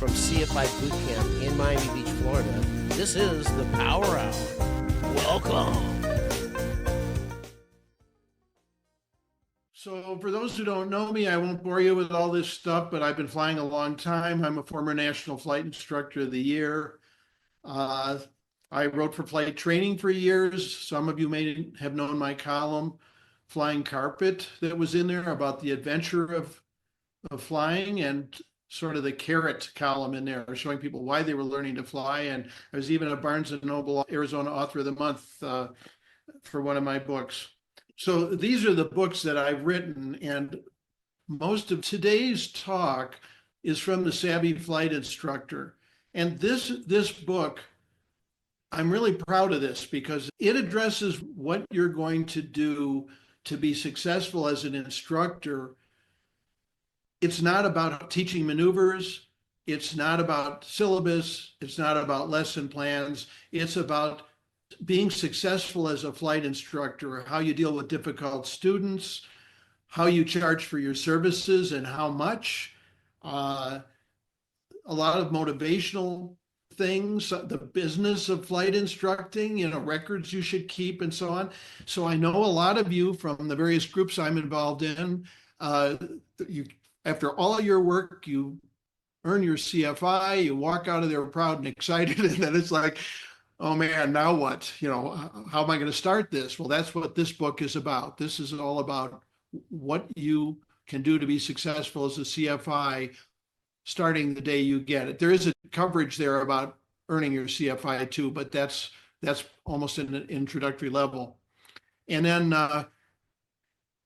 from CFI Boot Camp in Miami Beach, Florida. This is the Power Hour. Welcome. So for those who don't know me, I won't bore you with all this stuff, but I've been flying a long time. I'm a former National Flight Instructor of the Year. I wrote for Flight Training for years. Some of you may have known my column, Flying Carpet, that was in there about the adventure of flying, and sort of the carrot column in there showing people why they were learning to fly. And I was even a Barnes & Noble Arizona Author of the Month for one of my books. So these are the books that I've written, and most of today's talk is from the Savvy Flight Instructor. And this book, I'm really proud of this because it addresses what you're going to do to be successful as an instructor. It's not about teaching maneuvers. It's not about syllabus. It's not about lesson plans. It's about being successful as a flight instructor, how you deal with difficult students, how you charge for your services and how much, a lot of motivational things, the business of flight instructing, records you should keep and so on. So I know a lot of you from the various groups I'm involved in, after all your work, you earn your CFI, you walk out of there proud and excited, and then it's like, oh man, now what? How am I going to start this? Well, that's what this book is about. This is all about what you can do to be successful as a CFI starting the day you get it. There is a coverage there about earning your CFI too, but that's almost an introductory level. And then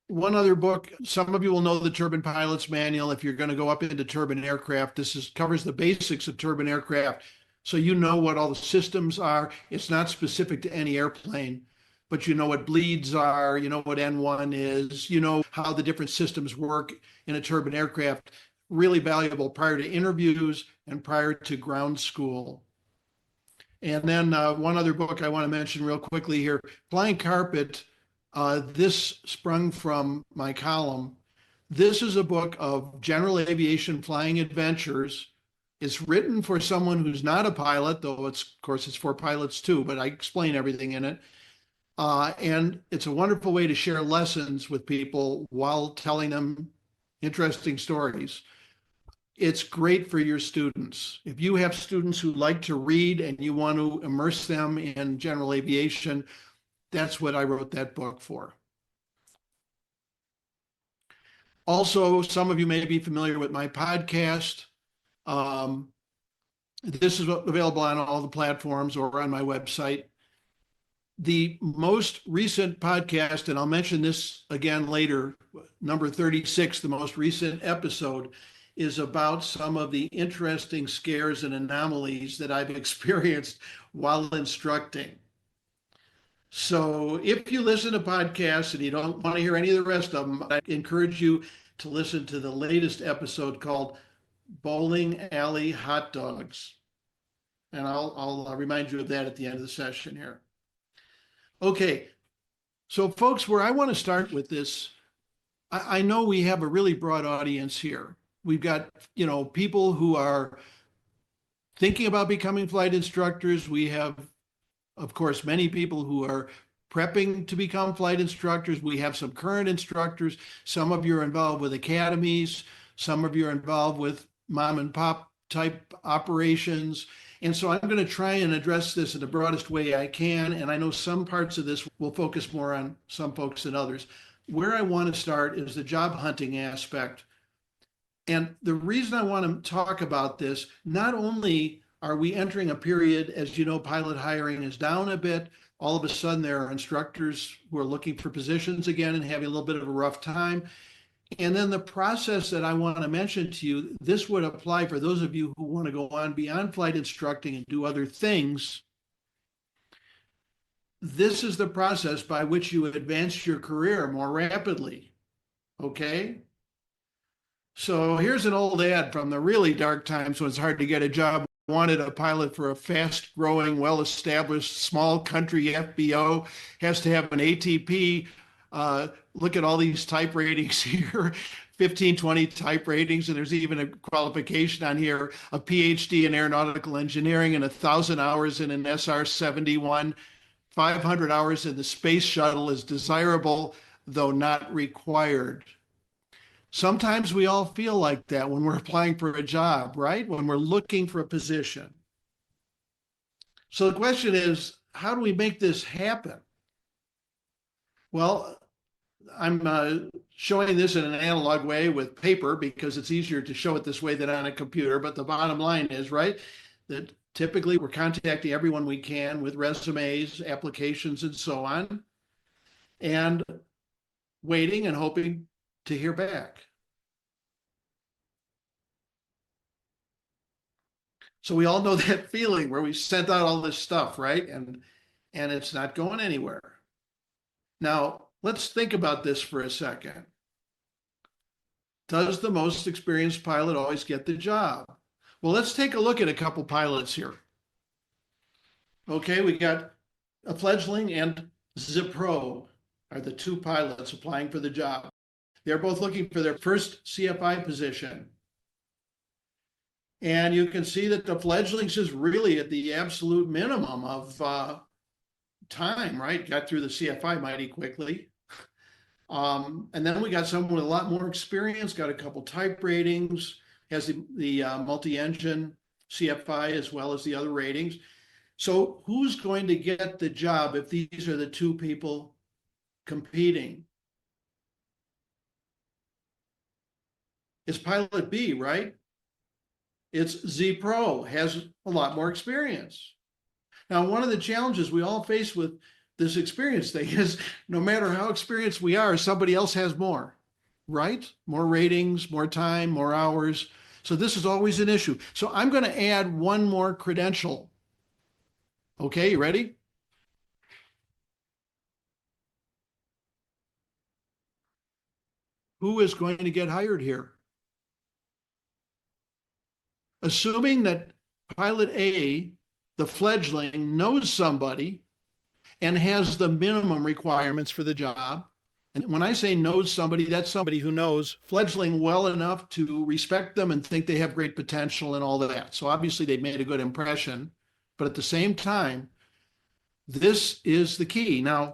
one other book, some of you will know the Turbine Pilot's Manual. If you're going to go up into turbine aircraft, covers the basics of turbine aircraft. So you know what all the systems are. It's not specific to any airplane, but you know what bleeds are, you know what N1 is, you know how the different systems work in a turbine aircraft. Really valuable prior to interviews and prior to ground school. And then one other book I want to mention real quickly here, Flying Carpet. This sprung from my column. This is a book of general aviation flying adventures. It's written for someone who's not a pilot, though of course it's for pilots too, but I explain everything in it. And it's a wonderful way to share lessons with people while telling them interesting stories. It's great for your students. If you have students who like to read and you want to immerse them in general aviation, that's what I wrote that book for. Also, some of you may be familiar with my podcast. This is available on all the platforms or on my website. The most recent podcast, and I'll mention this again later, number 36, the most recent episode, is about some of the interesting scares and anomalies that I've experienced while instructing. So if you listen to podcasts and you don't want to hear any of the rest of them, I encourage you to listen to the latest episode called Bowling Alley Hot Dogs. And I'll remind you of that at the end of the session here. Okay, so folks, where I want to start with this, I know we have a really broad audience here. We've got, people who are thinking about becoming flight instructors. We have, of course, many people who are prepping to become flight instructors. We have some current instructors. Some of you are involved with academies. Some of you are involved with mom and pop type operations. And so I'm going to try and address this in the broadest way I can. And I know some parts of this will focus more on some folks than others. Where I want to start is the job hunting aspect. And the reason I want to talk about this, not only are we entering a period, as you know, pilot hiring is down a bit. All of a sudden, there are instructors who are looking for positions again and having a little bit of a rough time. And then the process that I want to mention to you, this would apply for those of you who want to go on beyond flight instructing and do other things. This is the process by which you advance your career more rapidly. Okay? So here's an old ad from the really dark times when it's hard to get a job. Wanted a pilot for a fast-growing, well-established, small country FBO, has to have an ATP Look at all these type ratings here, 15, 20 type ratings, and there's even a qualification on here, a PhD in aeronautical engineering and 1,000 hours in an SR-71, 500 hours in the space shuttle is desirable, though not required. Sometimes we all feel like that when we're applying for a job, right? When we're looking for a position. So the question is, how do we make this happen? Well, I'm showing this in an analog way with paper because it's easier to show it this way than on a computer. But the bottom line is, right, that typically we're contacting everyone we can with resumes, applications, and so on, and waiting and hoping to hear back. So we all know that feeling where we sent out all this stuff, right? And it's not going anywhere. Now, let's think about this for a second. Does the most experienced pilot always get the job? Well, let's take a look at a couple pilots here. Okay, we got a fledgling and Zipro are the two pilots applying for the job. They're both looking for their first CFI position. And you can see that the fledglings is really at the absolute minimum of time, right? Got through the CFI mighty quickly. And then we got someone with a lot more experience, got a couple type ratings, has the multi-engine CFI as well as the other ratings. So who's going to get the job if these are the two people competing? It's pilot B, right? It's Z Pro, has a lot more experience. Now, one of the challenges we all face with this experience thing is no matter how experienced we are, somebody else has more, right? More ratings, more time, more hours. So this is always an issue. So I'm going to add one more credential. Okay, you ready? Who is going to get hired here? Assuming that pilot A, the fledgling, knows somebody and has the minimum requirements for the job. And when I say knows somebody, that's somebody who knows fledgling well enough to respect them and think they have great potential and all of that. So obviously they made a good impression, but at the same time, this is the key. Now,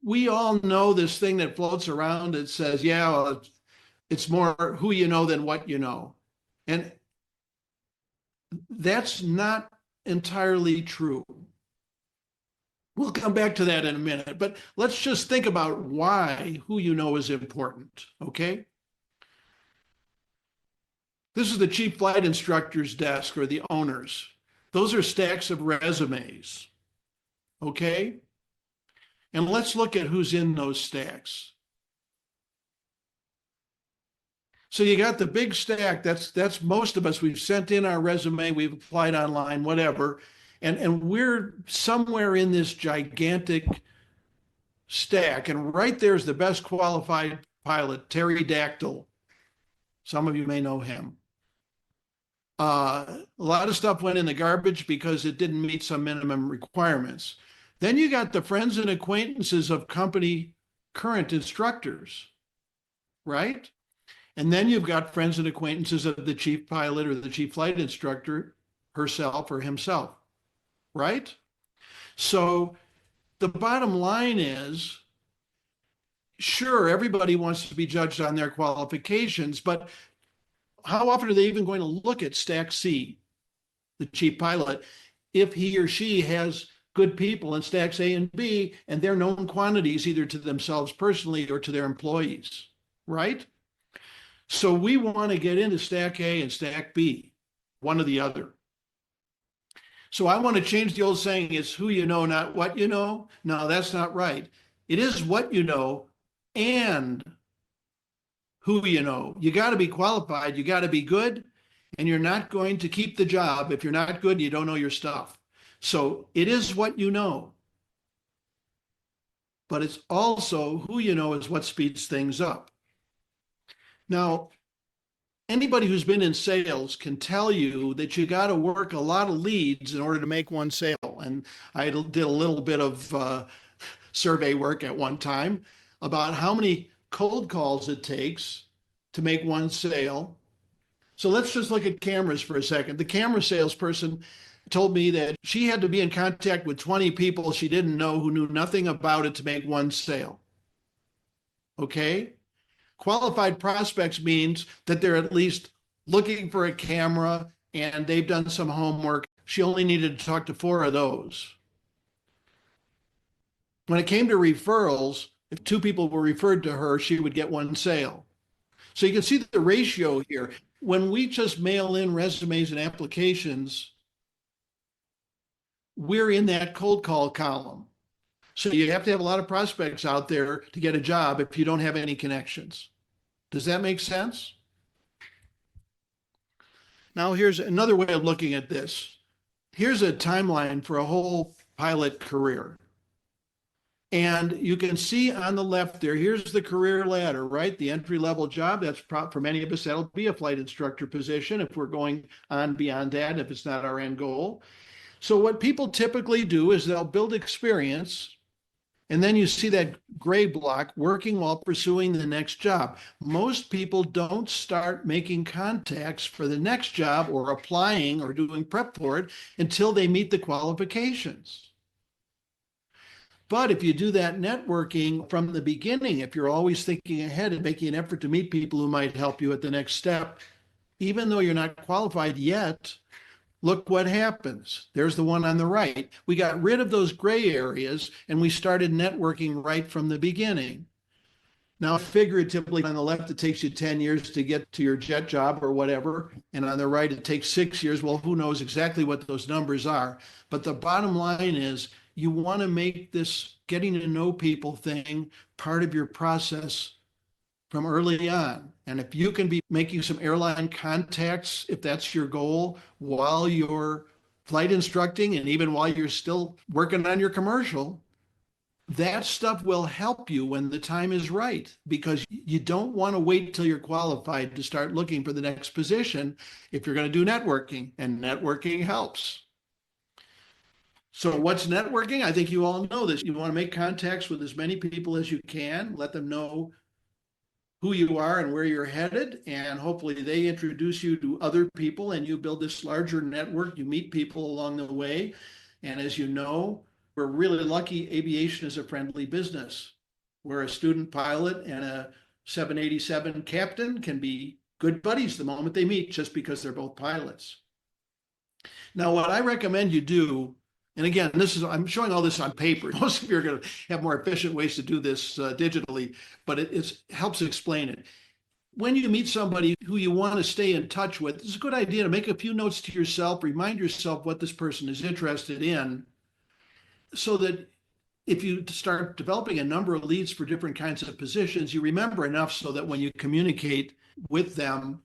we all know this thing that floats around that says, yeah, well, it's more who you know than what you know. And that's not entirely true. We'll come back to that in a minute, but let's just think about why who you know is important, okay? This is the chief flight instructor's desk or the owner's. Those are stacks of resumes, okay? And let's look at who's in those stacks. So you got the big stack, that's most of us. We've sent in our resume, we've applied online, whatever. And we're somewhere in this gigantic stack. And right there's the best qualified pilot, Terry Dactyl. Some of you may know him. A lot of stuff went in the garbage because it didn't meet some minimum requirements. Then you got the friends and acquaintances of company current instructors, right? And then you've got friends and acquaintances of the chief pilot or the chief flight instructor herself or himself, right? So the bottom line is, sure, everybody wants to be judged on their qualifications, but how often are they even going to look at stack C, the chief pilot, if he or she has good people in stacks A and B and they're known quantities either to themselves personally or to their employees, right? So we want to get into stack A and stack B, one or the other. So I want to change the old saying, it's who you know, not what you know. No, that's not right. It is what you know and who you know. You got to be qualified, you got to be good, and you're not going to keep the job if you're not good and you don't know your stuff. So it is what you know. But it's also who you know is what speeds things up. Now, anybody who's been in sales can tell you that you got to work a lot of leads in order to make one sale. And I did a little bit of survey work at one time about how many cold calls it takes to make one sale. So let's just look at cameras for a second. The camera salesperson told me that she had to be in contact with 20 people she didn't know who knew nothing about it to make one sale. Okay? Qualified prospects means that they're at least looking for a camera and they've done some homework. She only needed to talk to 4 of those. When it came to referrals, if 2 people were referred to her, she would get 1 sale. So you can see the ratio here. When we just mail in resumes and applications, we're in that cold call column. So you have to have a lot of prospects out there to get a job if you don't have any connections. Does that make sense? Now, here's another way of looking at this. Here's a timeline for a whole pilot career. And you can see on the left there, here's the career ladder, right? The entry-level job, that's for many of us, that'll be a flight instructor position if we're going on beyond that, if it's not our end goal. So what people typically do is they'll build experience, and then you see that gray block working while pursuing the next job. Most people don't start making contacts for the next job or applying or doing prep for it until they meet the qualifications. But if you do that networking from the beginning, if you're always thinking ahead and making an effort to meet people who might help you at the next step, even though you're not qualified yet, look what happens. There's the one on the right. We got rid of those gray areas and we started networking right from the beginning. Now, figuratively, on the left, it takes you 10 years to get to your jet job or whatever. And on the right, it takes 6 years. Well, who knows exactly what those numbers are. But the bottom line is you want to make this getting to know people thing part of your process from early on. And if you can be making some airline contacts, if that's your goal, while you're flight instructing and even while you're still working on your commercial, that stuff will help you when the time is right, because you don't want to wait till you're qualified to start looking for the next position if you're going to do networking, and networking helps. So what's networking? I think you all know this. You want to make contacts with as many people as you can, let them know who you are and where you're headed, and hopefully they introduce you to other people and you build this larger network. You meet people along the way. And as you know, we're really lucky aviation is a friendly business, where a student pilot and a 787 captain can be good buddies the moment they meet just because they're both pilots. Now, what I recommend you do, and again, I'm showing all this on paper. Most of you are going to have more efficient ways to do this digitally, but it helps explain it. When you meet somebody who you want to stay in touch with, it's a good idea to make a few notes to yourself, remind yourself what this person is interested in, so that if you start developing a number of leads for different kinds of positions, you remember enough so that when you communicate with them,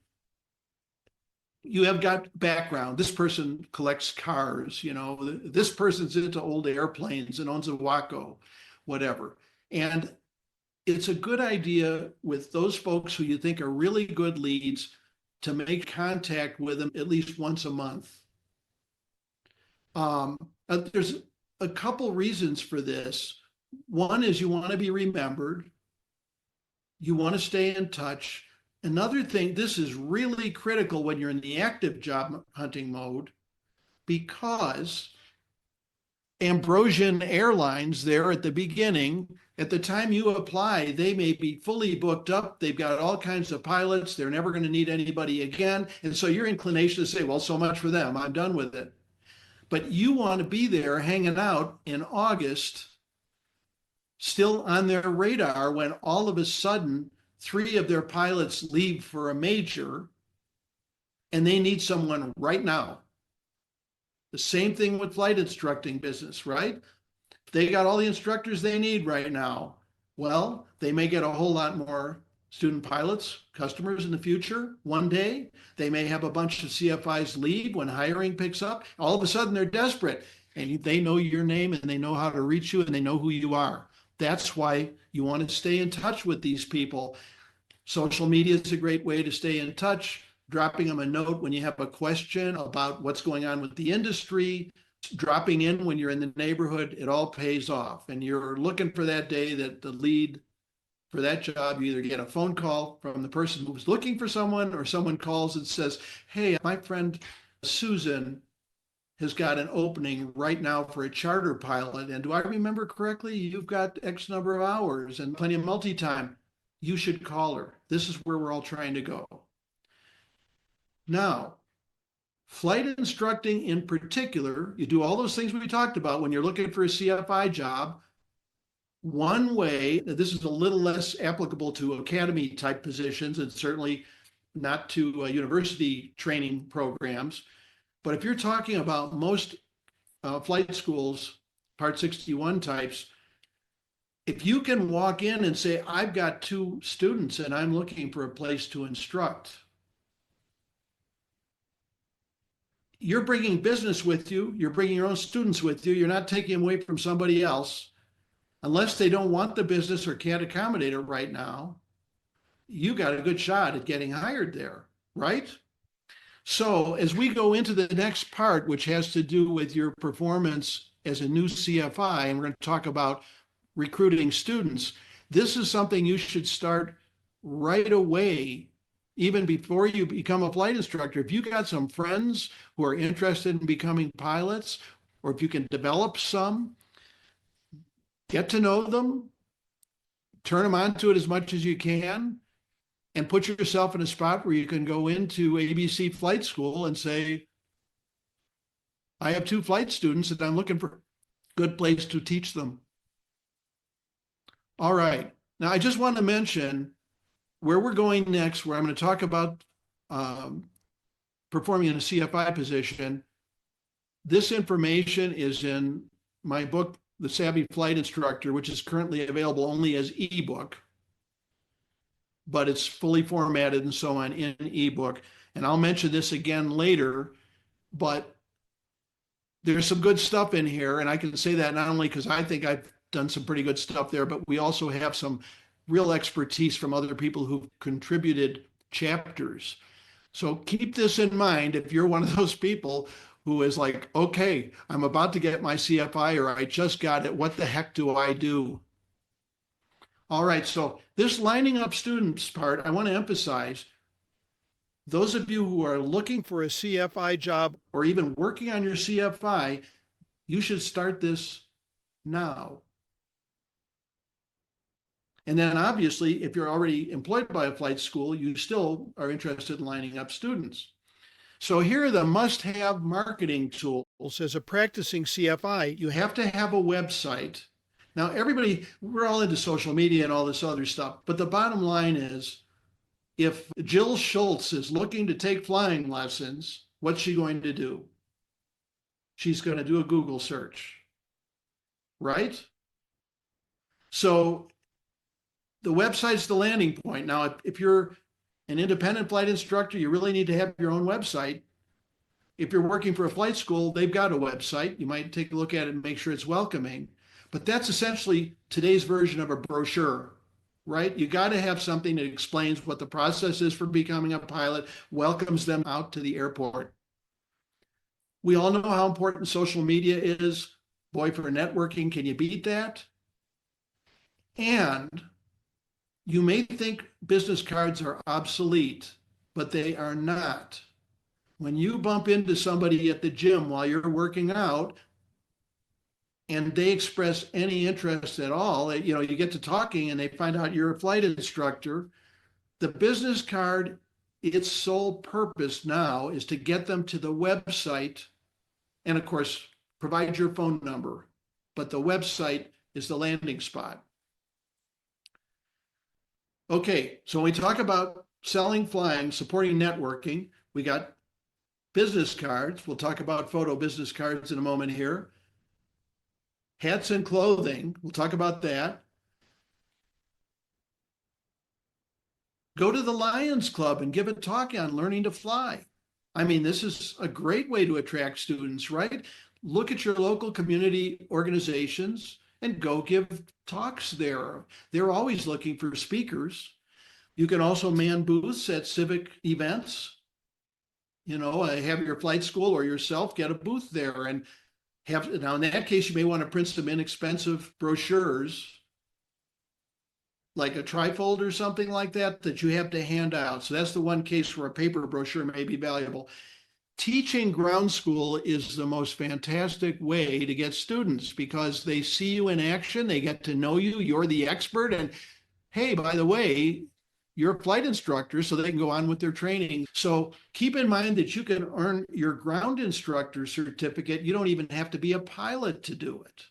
you have got background. This person collects cars, this person's into old airplanes and owns a Waco, whatever. And it's a good idea with those folks who you think are really good leads to make contact with them at least once a month. There's a couple reasons for this. One is you want to be remembered. You want to stay in touch. Another thing, this is really critical when you're in the active job hunting mode, because Ambrosian Airlines there at the beginning, at the time you apply, they may be fully booked up. They've got all kinds of pilots. They're never going to need anybody again. And so your inclination to say, well, so much for them. I'm done with it. But you want to be there hanging out in August, still on their radar, when all of a sudden 3 of their pilots leave for a major and they need someone right now. The same thing with flight instructing business, right? They got all the instructors they need right now. Well, they may get a whole lot more student pilots, customers in the future. One day, they may have a bunch of CFIs leave when hiring picks up. All of a sudden, they're desperate, and they know your name and they know how to reach you and they know who you are. That's why you want to stay in touch with these people. Social media is a great way to stay in touch. Dropping them a note when you have a question about what's going on with the industry, dropping in when you're in the neighborhood, it all pays off. And you're looking for that day that the lead for that job, you either get a phone call from the person who's looking for someone, or someone calls and says, hey, my friend Susan has got an opening right now for a charter pilot. And do I remember correctly? You've got X number of hours and plenty of multi-time. You should call her. This is where we're all trying to go. Now, flight instructing in particular, you do all those things we talked about when you're looking for a CFI job. One way, this is a little less applicable to academy type positions and certainly not to university training programs. But if you're talking about most flight schools, Part 61 types, if you can walk in and say, I've got 2 students and I'm looking for a place to instruct, you're bringing business with you, you're bringing your own students with you, you're not taking away from somebody else. Unless they don't want the business or can't accommodate it right now, you got a good shot at getting hired there, right? So as we go into the next part, which has to do with your performance as a new CFI, and we're going to talk about recruiting students, this is something you should start right away, even before you become a flight instructor. If you got some friends who are interested in becoming pilots, or if you can develop some, get to know them, turn them on to it as much as you can, and put yourself in a spot where you can go into ABC flight school and say, I have 2 flight students and I'm looking for a good place to teach them. All right. Now, I just want to mention where we're going next, where I'm going to talk about performing in a CFI position. This information is in my book, The Savvy Flight Instructor, which is currently available only as ebook, but it's fully formatted and so on in ebook. And I'll mention this again later, but there's some good stuff in here. And I can say that not only because I think I've done some pretty good stuff there, but we also have some real expertise from other people who've contributed chapters. So keep this in mind if you're one of those people who is like, okay, I'm about to get my CFI, or I just got it. What the heck do I do? All right, so this lining up students part, I want to emphasize, those of you who are looking for a CFI job or even working on your CFI, you should start this now. And then obviously, if you're already employed by a flight school, you still are interested in lining up students. So here are the must-have marketing tools. As a practicing CFI, you have to have a website. Now, everybody, we're all into social media and all this other stuff, but the bottom line is, if Jill Schultz is looking to take flying lessons, what's she going to do? She's going to do a Google search, right? So the website's the landing point. Now, if you're an independent flight instructor, you really need to have your own website. If you're working for a flight school, they've got a website. You might take a look at it and make sure it's welcoming. But that's essentially today's version of a brochure, right? You got to have something that explains what the process is for becoming a pilot, welcomes them out to the airport. We all know how important social media is. Boy, for networking, can you beat that? And you may think business cards are obsolete, but they are not. When you bump into somebody at the gym while you're working out and they express any interest at all, you get to talking and they find out you're a flight instructor, the business card, its sole purpose now is to get them to the website and, of course, provide your phone number. But the website is the landing spot. Okay, so when we talk about selling flying, supporting networking, we got business cards. We'll talk about photo business cards in a moment here. Hats and clothing, we'll talk about that. Go to the Lions Club and give a talk on learning to fly. I mean, this is a great way to attract students, right? Look at your local community organizations and go give talks there. They're always looking for speakers. You can also man booths at civic events. Have your flight school or yourself get a booth there and Now in that case, you may want to print some inexpensive brochures, like a trifold or something like that you have to hand out. So that's the one case where a paper brochure may be valuable. Teaching ground school is the most fantastic way to get students because they see you in action, they get to know you, you're the expert, and hey, by the way, you're a flight instructor, so they can go on with their training. So keep in mind that you can earn your ground instructor certificate. You don't even have to be a pilot to do it.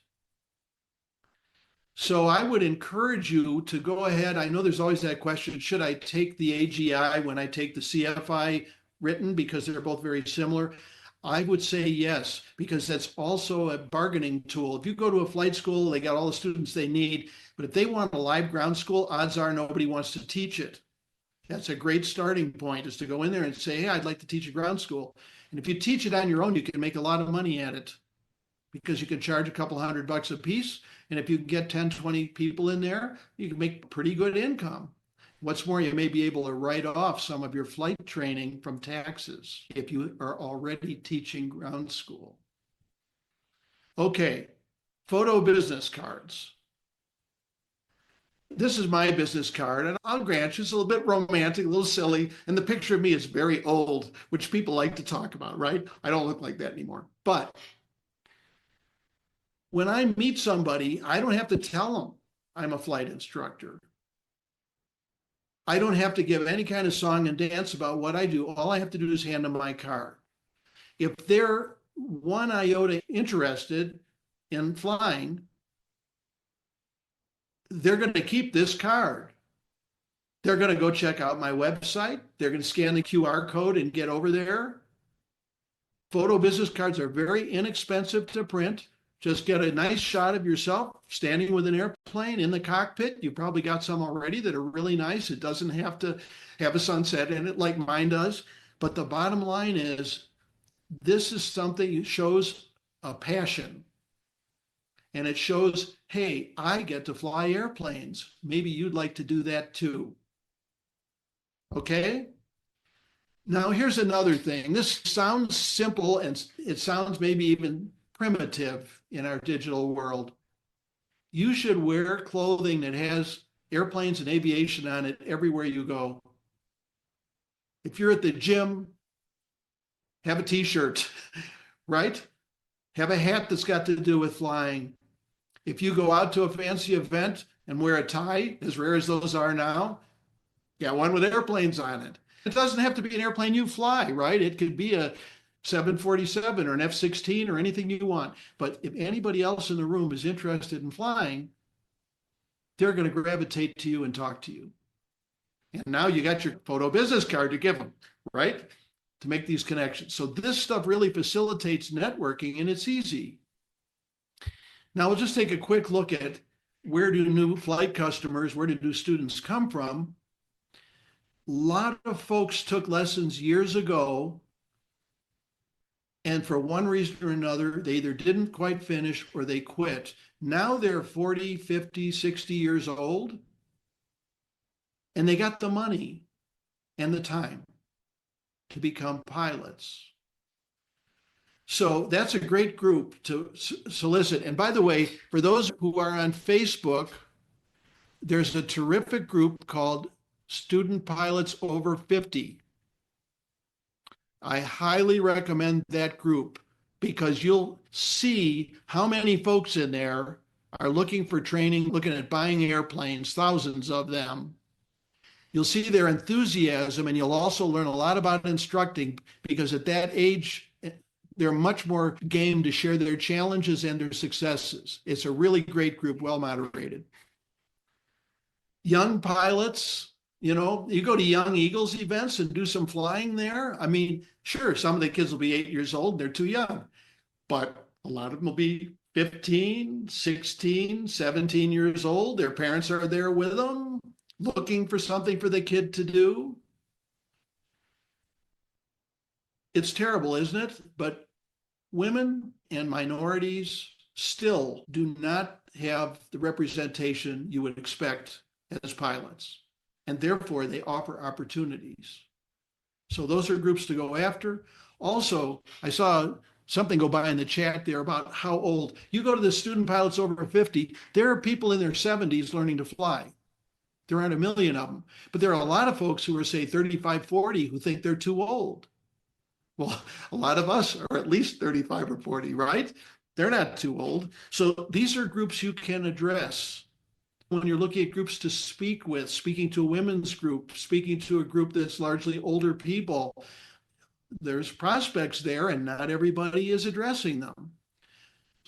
So I would encourage you to go ahead. I know there's always that question, should I take the AGI when I take the CFI written, because they're both very similar? I would say yes, because that's also a bargaining tool. If you go to a flight school, they got all the students they need, but if they want a live ground school, odds are nobody wants to teach it. That's a great starting point, is to go in there and say, hey, I'd like to teach a ground school. And if you teach it on your own, you can make a lot of money at it because you can charge a couple $100 a piece. And if you get 10, 20 people in there, you can make pretty good income. What's more, you may be able to write off some of your flight training from taxes if you are already teaching ground school. Okay, photo business cards. This is my business card, and I'll grant you it's a little bit romantic, a little silly, and the picture of me is very old, which people like to talk about, right? I don't look like that anymore. But when I meet somebody, I don't have to tell them I'm a flight instructor. I don't have to give any kind of song and dance about what I do. All I have to do is hand them my card. If they're one iota interested in flying, they're going to keep this card. They're going to go check out my website. They're going to scan the QR code and get over there. Photo business cards are very inexpensive to print. Just get a nice shot of yourself standing with an airplane in the cockpit. You probably got some already that are really nice. It doesn't have to have a sunset in it like mine does. But the bottom line is, this is something that shows a passion. And it shows, hey, I get to fly airplanes. Maybe you'd like to do that too. Okay? Now, here's another thing. This sounds simple, and it sounds maybe even primitive in our digital world. You should wear clothing that has airplanes and aviation on it everywhere you go. If you're at the gym, have a t-shirt, right? Have a hat that's got to do with flying. If you go out to a fancy event and wear a tie, as rare as those are now, get one with airplanes on it. It doesn't have to be an airplane you fly, right? It could be a 747 or an F-16 or anything you want. But if anybody else in the room is interested in flying, they're going to gravitate to you and talk to you. And now you got your photo business card to give them, right? To make these connections. So this stuff really facilitates networking, and it's easy. Now we'll just take a quick look at where do new flight customers, where do new students come from? A lot of folks took lessons years ago, and for one reason or another, they either didn't quite finish or they quit. Now they're 40, 50, 60 years old, and they got the money and the time to become pilots. So that's a great group to solicit. And by the way, for those who are on Facebook, there's a terrific group called Student Pilots Over 50. I highly recommend that group because you'll see how many folks in there are looking for training, looking at buying airplanes, thousands of them. You'll see their enthusiasm, and you'll also learn a lot about instructing, because at that age, they're much more game to share their challenges and their successes. It's a really great group, well moderated. Young pilots, you know, you go to Young Eagles events and do some flying there. I mean, sure, some of the kids will be 8 years old, they're too young, but a lot of them will be 15, 16, 17 years old. Their parents are there with them, looking for something for the kid to do. It's terrible, isn't it? But women and minorities still do not have the representation you would expect as pilots, and therefore they offer opportunities. So those are groups to go after. Also, I saw something go by in the chat there about how old. You go to the student pilots over 50, there are people in their 70s learning to fly. There aren't a million of them, but there are a lot of folks who are, say, 35, 40, who think they're too old. Well, a lot of us are at least 35 or 40, right? They're not too old. So these are groups you can address. When you're looking at groups to speak with, speaking to a women's group, speaking to a group that's largely older people, there's prospects there, and not everybody is addressing them.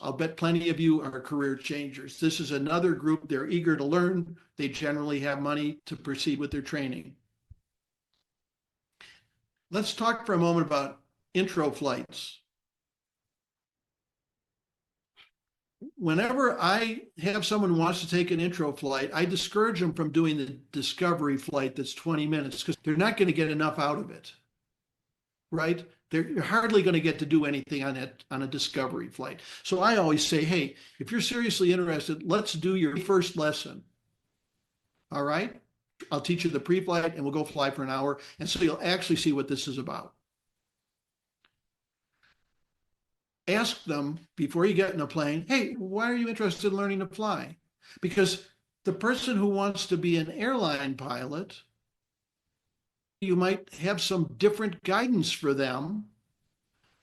I'll bet plenty of you are career changers. This is another group. They're eager to learn. They generally have money to proceed with their training. Let's talk for a moment about intro flights. Whenever I have someone who wants to take an intro flight, I discourage them from doing the discovery flight that's 20 minutes because they're not going to get enough out of it, right? You're hardly going to get to do anything on it on a discovery flight. So I always say, hey, if you're seriously interested, let's do your first lesson. All right? I'll teach you the pre-flight and we'll go fly for an hour. And so you'll actually see what this is about. Ask them before you get in a plane, hey, why are you interested in learning to fly? Because the person who wants to be an airline pilot, you might have some different guidance for them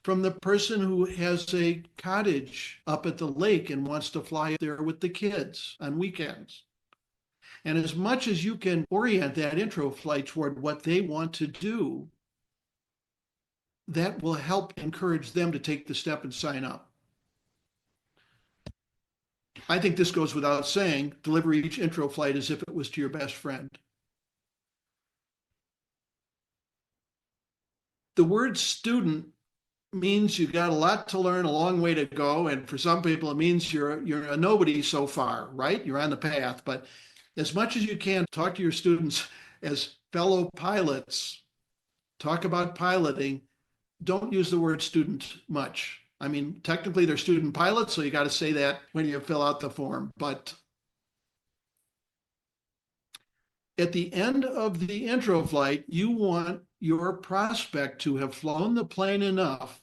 from the person who has a cottage up at the lake and wants to fly there with the kids on weekends. And as much as you can orient that intro flight toward what they want to do, that will help encourage them to take the step and sign up. I think this goes without saying, deliver each intro flight as if it was to your best friend. The word student means you've got a lot to learn, a long way to go. And for some people, it means you're a nobody so far, right? You're on the path. But as much as you can, talk to your students as fellow pilots, talk about piloting. Don't use the word student much. I mean, technically they're student pilots, so you got to say that when you fill out the form. But at the end of the intro flight, you want your prospect to have flown the plane enough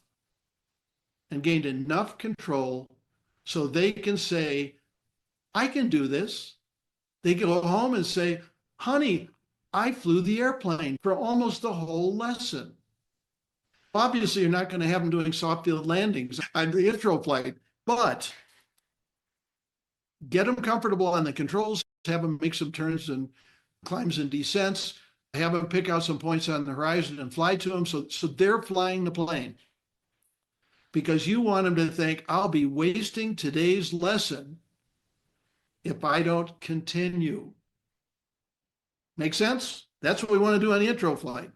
and gained enough control so they can say, I can do this. They go home and say, honey, I flew the airplane for almost the whole lesson. Obviously, you're not going to have them doing soft field landings on the intro flight, but get them comfortable on the controls, have them make some turns and climbs and descents, have them pick out some points on the horizon and fly to them so they're flying the plane. Because you want them to think, I'll be wasting today's lesson if I don't continue. Make sense? That's what we want to do on the intro flight.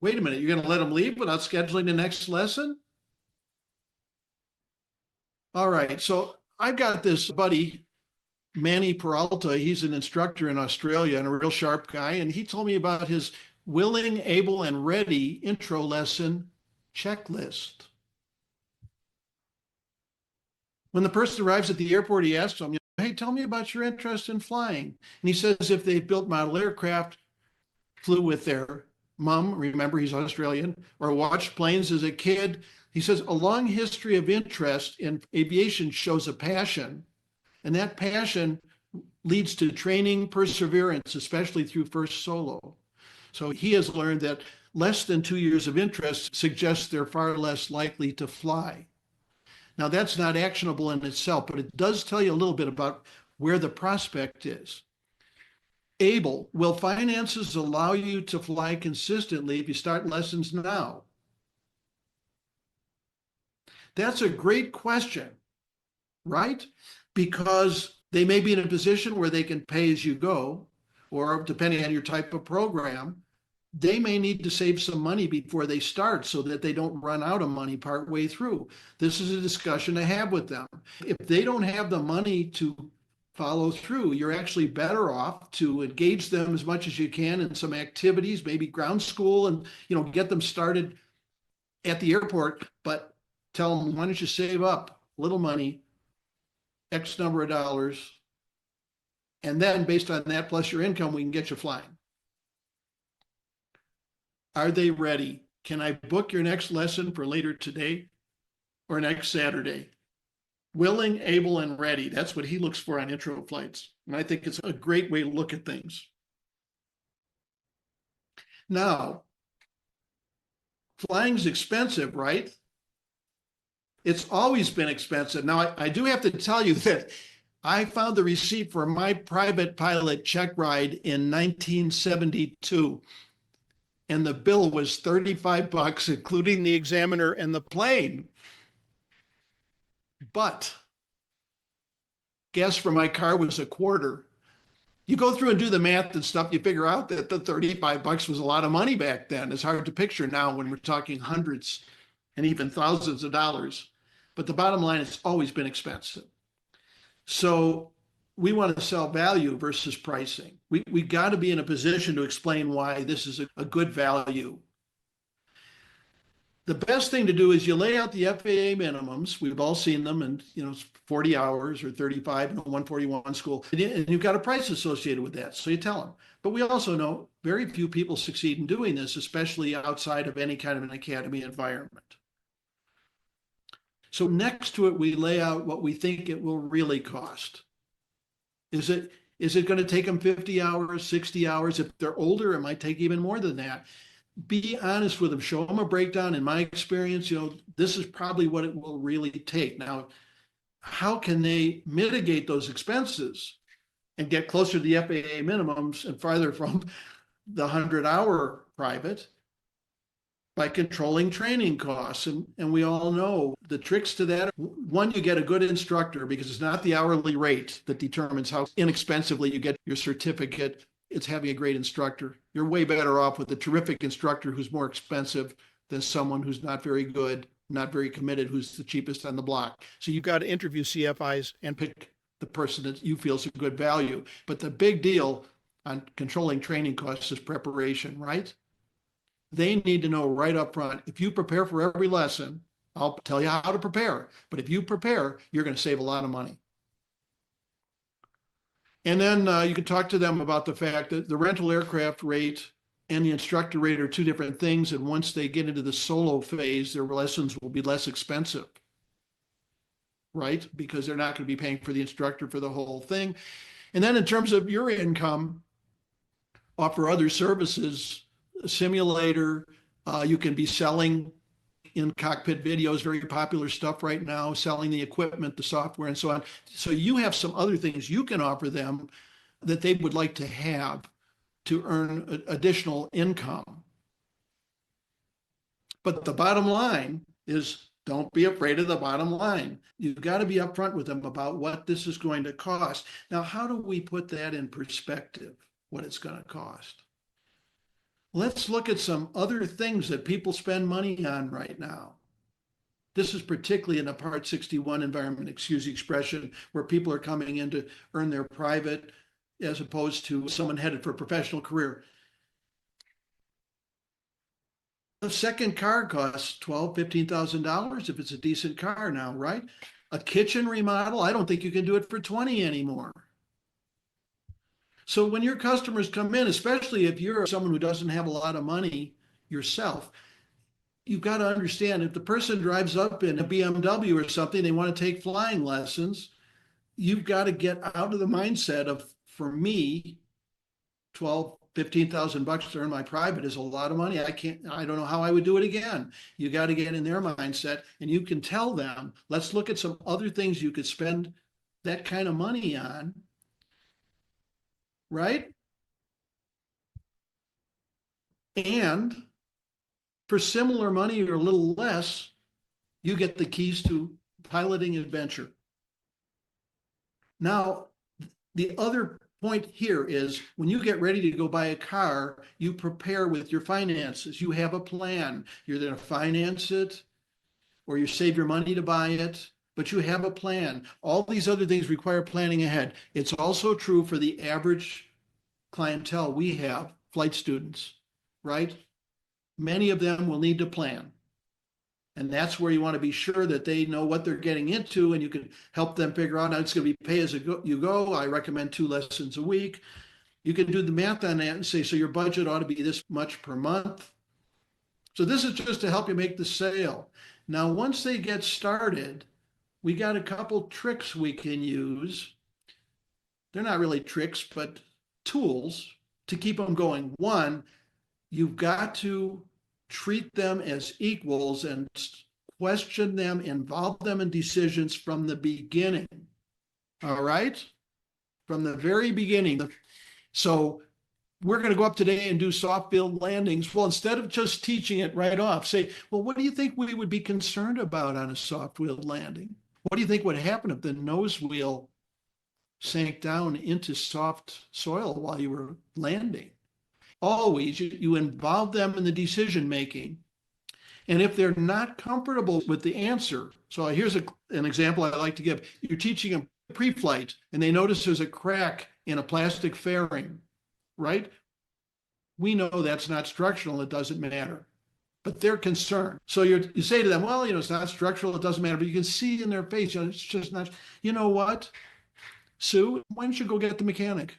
Wait a minute, you're going to let them leave without scheduling the next lesson? All right, so I've got this buddy, Manny Peralta. He's an instructor in Australia and a real sharp guy. And he told me about his willing, able, and ready intro lesson checklist. When the person arrives at the airport, he asks them, hey, tell me about your interest in flying. And he says if they've built model aircraft, flew with their mom, remember he's Australian, or watched planes as a kid. He says a long history of interest in aviation shows a passion, and that passion leads to training, perseverance, especially through first solo. So he has learned that less than 2 years of interest suggests they're far less likely to fly. Now, that's not actionable in itself, but it does tell you a little bit about where the prospect is. Able, will finances allow you to fly consistently if you start lessons now? That's a great question, right? Because they may be in a position where they can pay as you go, or depending on your type of program, they may need to save some money before they start so that they don't run out of money partway through. This is a discussion to have with them. If they don't have the money to follow through, you're actually better off to engage them as much as you can in some activities, maybe ground school, and get them started at the airport, but tell them, why don't you save up a little money, X number of dollars, and then based on that plus your income, we can get you flying. Are they ready? Can I book your next lesson for later today or next Saturday? Willing, able, and ready. That's what he looks for on intro flights. And I think it's a great way to look at things. Now, flying's expensive, right? It's always been expensive. Now, I do have to tell you that I found the receipt for my private pilot check ride in 1972, and the bill was $35, including the examiner and the plane. But gas for my car was a quarter. You go through and do the math and stuff, you figure out that the $35 was a lot of money back then. It's hard to picture now when we're talking hundreds and even thousands of dollars. But the bottom line, it's always been expensive. So we want to sell value versus pricing. We got to be in a position to explain why this is a good value. The best thing to do is you lay out the FAA minimums. We've all seen them, and 40 hours or 35 in a 141 school, and you've got a price associated with that. So you tell them. But we also know very few people succeed in doing this, especially outside of any kind of an academy environment. So next to it, we lay out what we think it will really cost. Is it going to take them 50 hours, 60 hours? If they're older, it might take even more than that. Be honest with them, show them a breakdown. In my experience, this is probably what it will really take. Now, how can they mitigate those expenses and get closer to the FAA minimums and farther from the 100-hour private? By controlling training costs. And we all know the tricks to that. One, you get a good instructor, because it's not the hourly rate that determines how inexpensively you get your certificate. It's having a great instructor. You're way better off with a terrific instructor who's more expensive than someone who's not very good, not very committed, who's the cheapest on the block. So you've got to interview CFIs and pick the person that you feel is a good value. But the big deal on controlling training costs is preparation, right? They need to know right up front, if you prepare for every lesson, I'll tell you how to prepare. But if you prepare, you're going to save a lot of money. And then you can talk to them about the fact that the rental aircraft rate and the instructor rate are two different things. And once they get into the solo phase, their lessons will be less expensive, right? Because they're not going to be paying for the instructor for the whole thing. And then in terms of your income, offer other services, a simulator, you can be selling in-cockpit videos, very popular stuff right now, selling the equipment, the software, and so on. So you have some other things you can offer them that they would like to have to earn additional income. But the bottom line is, don't be afraid of the bottom line. You've got to be upfront with them about what this is going to cost. Now, how do we put that in perspective, what it's going to cost? Let's look at some other things that people spend money on right now. This is particularly in a Part 61 environment, excuse the expression, where people are coming in to earn their private as opposed to someone headed for a professional career. A second car costs $12,000, $15,000 if it's a decent car now, right? A kitchen remodel, I don't think you can do it for 20 anymore. So when your customers come in, especially if you're someone who doesn't have a lot of money yourself, you've got to understand, if the person drives up in a BMW or something, they want to take flying lessons, you've got to get out of the mindset of, for me, $12,000, $15,000 to earn my private is a lot of money. I don't know how I would do it again. You got to get in their mindset, and you can tell them, let's look at some other things you could spend that kind of money on. Right? And for similar money or a little less, you get the keys to piloting adventure. Now, the other point here is, when you get ready to go buy a car, you prepare with your finances. You have a plan. You're going to finance it, or you save your money to buy it, but you have a plan. All these other things require planning ahead. It's also true for the average clientele we have, flight students, right? Many of them will need to plan. And that's where you want to be sure that they know what they're getting into, and you can help them figure out how it's going to be pay as you go. I recommend 2 lessons a week. You can do the math on that and say, so your budget ought to be this much per month. So this is just to help you make the sale. Now, once they get started, we got a couple tricks we can use. They're not really tricks, but tools to keep them going. One, you've got to treat them as equals and question them, involve them in decisions from the beginning. All right? From the very beginning. So we're going to go up today and do soft field landings. Well, instead of just teaching it right off, say, well, what do you think we would be concerned about on a soft field landing? What do you think would happen if the nose wheel sank down into soft soil while you were landing? Always, you involve them in the decision making. And if they're not comfortable with the answer, so here's an example I like to give. You're teaching a pre-flight and they notice there's a crack in a plastic fairing, right? We know that's not structural, it doesn't matter. But they're concerned. So you say to them, well, it's not structural, it doesn't matter. But you can see in their face, it's just not, you know what, Sue, why don't you go get the mechanic?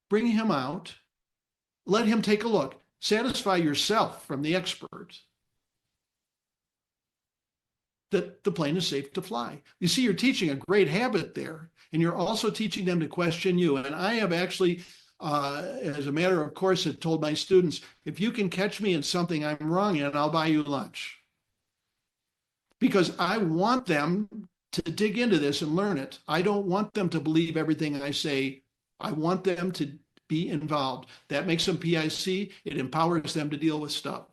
Bring him out, let him take a look. Satisfy yourself from the expert that the plane is safe to fly. You see, you're teaching a great habit there, and you're also teaching them to question you. And I have actually, as a matter of course, had told my students, if you can catch me in something I'm wrong in, I'll buy you lunch. Because I want them to dig into this and learn it. I don't want them to believe everything I say. I want them to be involved. That makes them PIC. It empowers them to deal with stuff.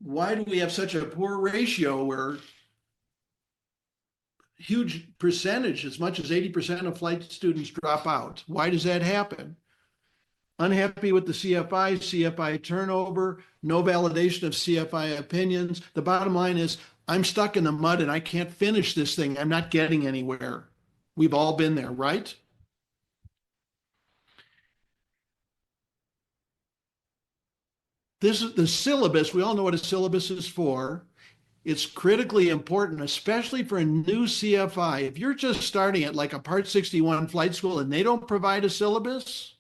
Why do we have such a poor ratio where huge percentage, as much as 80% of flight students drop out? Why does that happen? Unhappy with the CFI, CFI turnover, no validation of CFI opinions. The bottom line is, I'm stuck in the mud and I can't finish this thing. I'm not getting anywhere. We've all been there, right? This is the syllabus. We all know what a syllabus is for. It's critically important, especially for a new CFI. If you're just starting at like a Part 61 flight school and they don't provide a syllabus,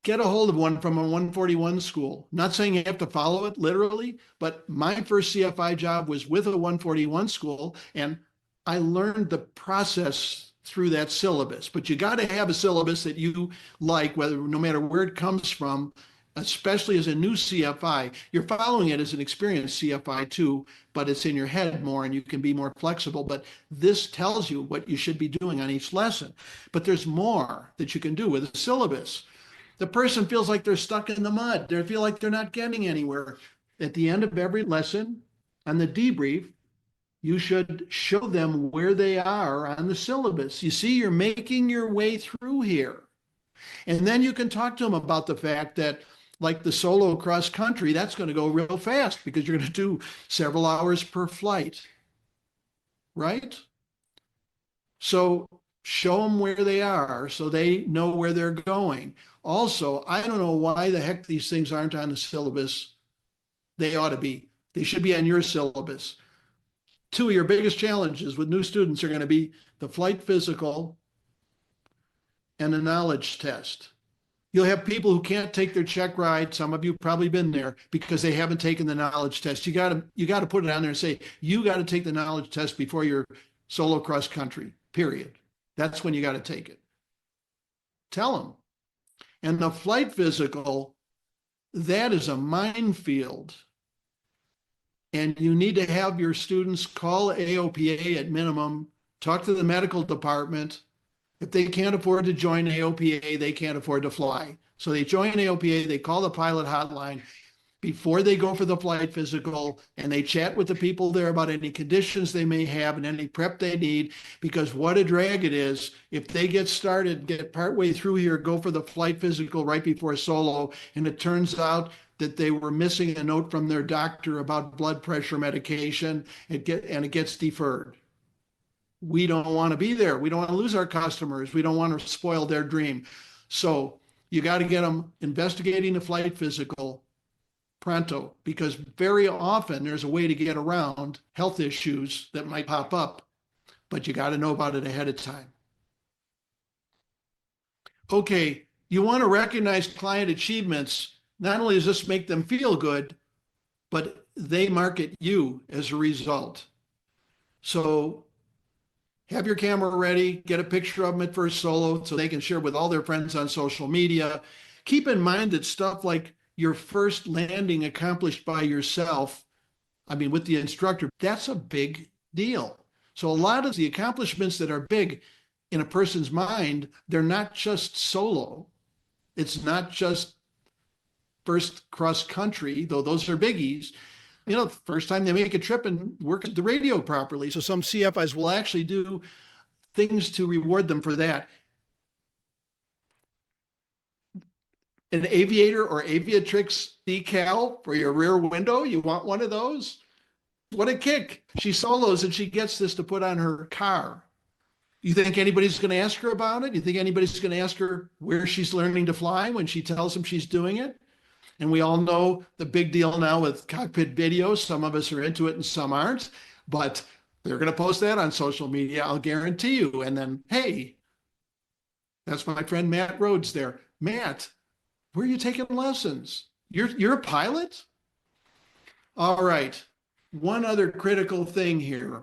get a hold of one from a 141 school. Not saying you have to follow it literally, but my first CFI job was with a 141 school, and I learned the process through that syllabus. But you got to have a syllabus that you like, whether no matter where it comes from, especially as a new CFI. You're following it as an experienced CFI too, but it's in your head more and you can be more flexible. But this tells you what you should be doing on each lesson. But there's more that you can do with a syllabus. The person feels like they're stuck in the mud. They feel like they're not getting anywhere. At the end of every lesson, on the debrief, you should show them where they are on the syllabus. You see, you're making your way through here. And then you can talk to them about the fact that, like the solo cross country, that's going to go real fast because you're going to do several hours per flight, right? So show them where they are so they know where they're going. Also, I don't know why the heck these things aren't on the syllabus. They ought to be. They should be on your syllabus. Two of your biggest challenges with new students are going to be the flight physical and the knowledge test. You'll have people who can't take their check ride. Some of you have probably been there because they haven't taken the knowledge test. You got to put it on there and say, you got to take the knowledge test before your solo cross country, period. That's when you got to take it. Tell them. And the flight physical, that is a minefield. And you need to have your students call AOPA at minimum, talk to the medical department. If they can't afford to join AOPA, they can't afford to fly. So they join AOPA, they call the pilot hotline before they go for the flight physical, and they chat with the people there about any conditions they may have and any prep they need, because what a drag it is if they get started, get partway through here, go for the flight physical right before solo, and it turns out that they were missing a note from their doctor about blood pressure medication, and it gets deferred. We don't want to be there. We don't want to lose our customers. We don't want to spoil their dream. So you got to get them investigating the flight physical pronto, because very often there's a way to get around health issues that might pop up, but you got to know about it ahead of time. Okay, you want to recognize client achievements. Not only does this make them feel good, but they market you as a result. So have your camera ready, get a picture of them at first solo so they can share with all their friends on social media. Keep in mind that stuff like your first landing accomplished by yourself, I mean, with the instructor, that's a big deal. So a lot of the accomplishments that are big in a person's mind, they're not just solo. It's not just first cross country, though those are biggies. First time they make a trip and work the radio properly. So some CFIs will actually do things to reward them for that. An aviator or aviatrix decal for your rear window, you want one of those? What a kick. She solos and she gets this to put on her car. You think anybody's going to ask her about it? You think anybody's going to ask her where she's learning to fly when she tells them she's doing it? And we all know the big deal now with cockpit videos. Some of us are into it and some aren't, but they're going to post that on social media, I'll guarantee you. And then, hey, that's my friend Matt Rhodes there. Matt, where are you taking lessons? You're a pilot? All right. One other critical thing here.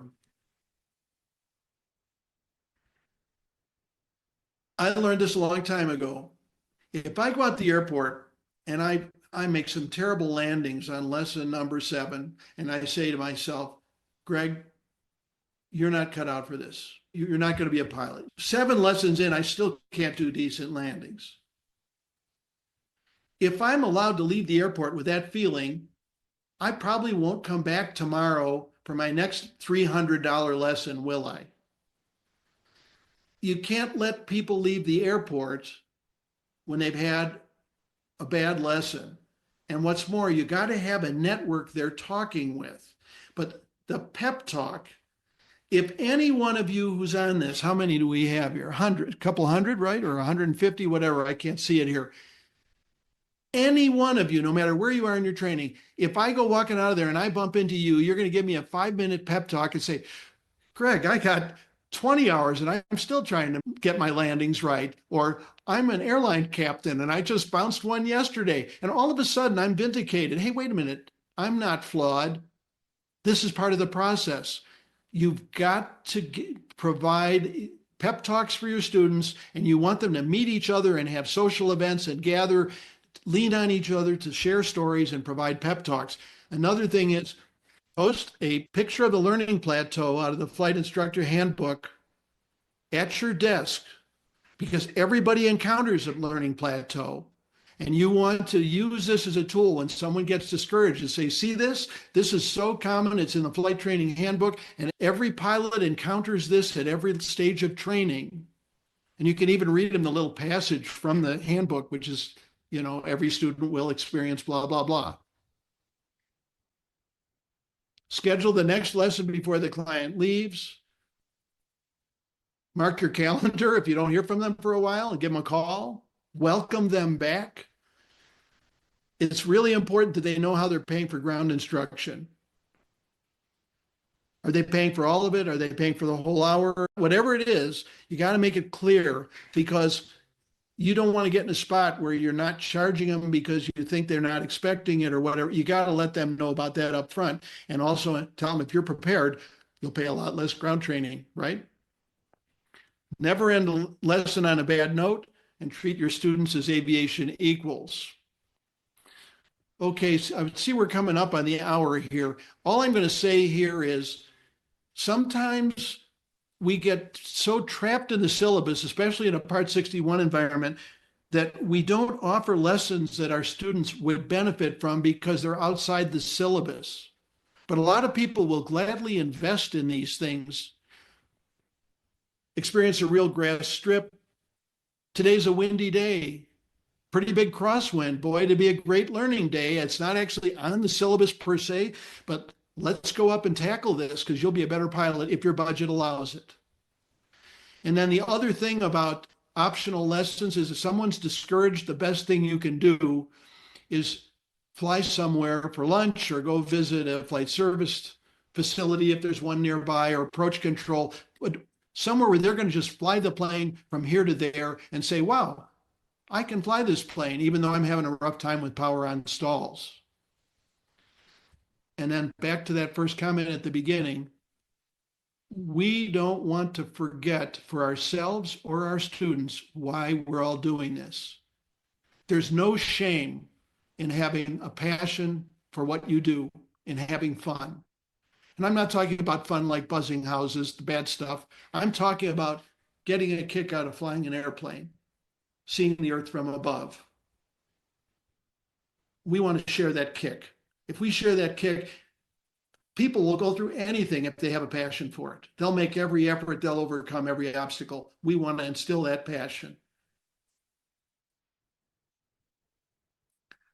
I learned this a long time ago. If I go out the airport and I make some terrible landings on lesson number 7, and I say to myself, Greg, you're not cut out for this. You're not going to be a pilot. 7 lessons in, I still can't do decent landings. If I'm allowed to leave the airport with that feeling, I probably won't come back tomorrow for my next $300 lesson, will I? You can't let people leave the airport when they've had a bad lesson. And what's more, you got to have a network they're talking with. But the pep talk, if any one of you who's on this, how many do we have here? 100, a couple hundred, right? Or 150, whatever, I can't see it here. Any one of you, no matter where you are in your training, if I go walking out of there and I bump into you, you're going to give me a 5-minute pep talk and say, Greg, I got 20 hours and I'm still trying to get my landings right. Or I'm an airline captain and I just bounced one yesterday. And all of a sudden I'm vindicated. Hey, wait a minute. I'm not flawed. This is part of the process. You've got to provide pep talks for your students, and you want them to meet each other and have social events and gather, lean on each other to share stories and provide pep talks. Another thing is post a picture of the learning plateau out of the flight instructor handbook at your desk, because everybody encounters a learning plateau. And you want to use this as a tool when someone gets discouraged and say, see this? This is so common. It's in the flight training handbook. And every pilot encounters this at every stage of training. And you can even read them the little passage from the handbook, which is, every student will experience blah, blah, blah. Schedule the next lesson before the client leaves. Mark your calendar if you don't hear from them for a while and give them a call. Welcome them back. It's really important that they know how they're paying for ground instruction. Are they paying for all of it? Are they paying for the whole hour? Whatever it is, you got to make it clear, because you don't want to get in a spot where you're not charging them because you think they're not expecting it or whatever. You got to let them know about that up front, and also tell them if you're prepared, you'll pay a lot less ground training, right? Never end a lesson on a bad note, and treat your students as aviation equals. Okay, so I see we're coming up on the hour here. All I'm going to say here is sometimes we get so trapped in the syllabus, especially in a Part 61 environment, that we don't offer lessons that our students would benefit from because they're outside the syllabus. But a lot of people will gladly invest in these things. Experience a real grass strip. Today's a windy day. Pretty big crosswind. Boy, it'd be a great learning day. It's not actually on the syllabus per se, but let's go up and tackle this, because you'll be a better pilot if your budget allows it. And then the other thing about optional lessons is if someone's discouraged, the best thing you can do is fly somewhere for lunch or go visit a flight service facility if there's one nearby, or approach control, but somewhere where they're going to just fly the plane from here to there and say, wow, I can fly this plane, even though I'm having a rough time with power on stalls. And then back to that first comment at the beginning, we don't want to forget for ourselves or our students why we're all doing this. There's no shame in having a passion for what you do and having fun. And I'm not talking about fun like buzzing houses, the bad stuff. I'm talking about getting a kick out of flying an airplane, seeing the earth from above. We want to share that kick. If we share that kick, people will go through anything if they have a passion for it. They'll make every effort, they'll overcome every obstacle. We want to instill that passion.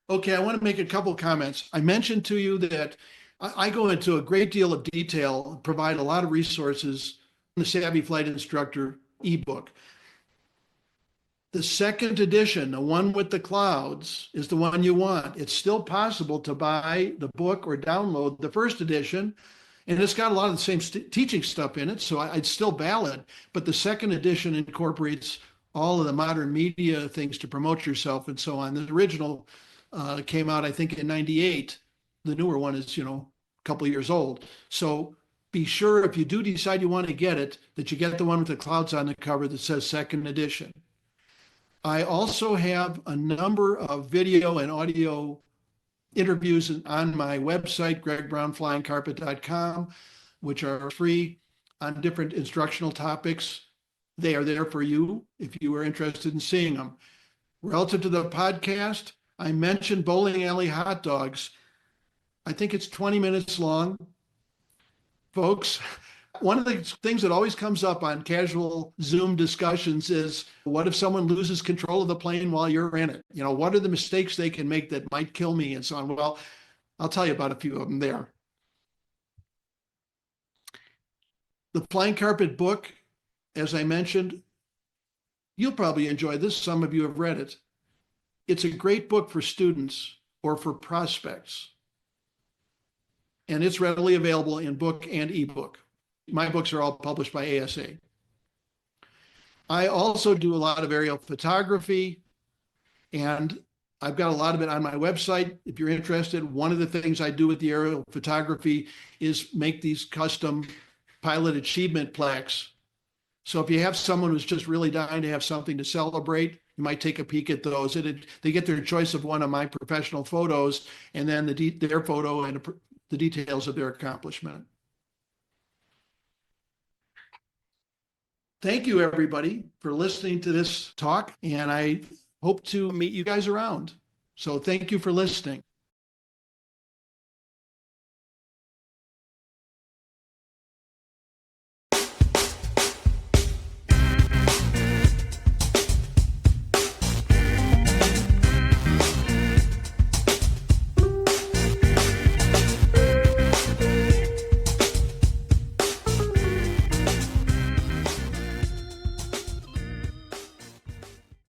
Okay, I want to make a couple comments. I mentioned to you that I go into a great deal of detail, provide a lot of resources in the Savvy Flight Instructor ebook. The second edition, the one with the clouds, is the one you want. It's still possible to buy the book or download the first edition, and it's got a lot of the same teaching stuff in it, so it's still valid. But the second edition incorporates all of the modern media things to promote yourself and so on. The original came out, I think, in '98. The newer one is, a couple of years old. So be sure if you do decide you want to get it, that you get the one with the clouds on the cover that says second edition. I also have a number of video and audio interviews on my website, gregbrownflyingcarpet.com, which are free on different instructional topics. They are there for you if you are interested in seeing them. Relative to the podcast, I mentioned Bowling Alley Hot Dogs. I think it's 20 minutes long. Folks, one of the things that always comes up on casual Zoom discussions is, what if someone loses control of the plane while you're in it? What are the mistakes they can make that might kill me and so on? Well, I'll tell you about a few of them there. The Flying Carpet book, as I mentioned, you'll probably enjoy this. Some of you have read it. It's a great book for students or for prospects. And it's readily available in book and ebook. My books are all published by ASA. I also do a lot of aerial photography, and I've got a lot of it on my website. If you're interested, one of the things I do with the aerial photography is make these custom pilot achievement plaques. So if you have someone who's just really dying to have something to celebrate, you might take a peek at those. They get their choice of one of my professional photos, and then their photo and the details of their accomplishment. Thank you, everybody, for listening to this talk, and I hope to meet you guys around. So thank you for listening.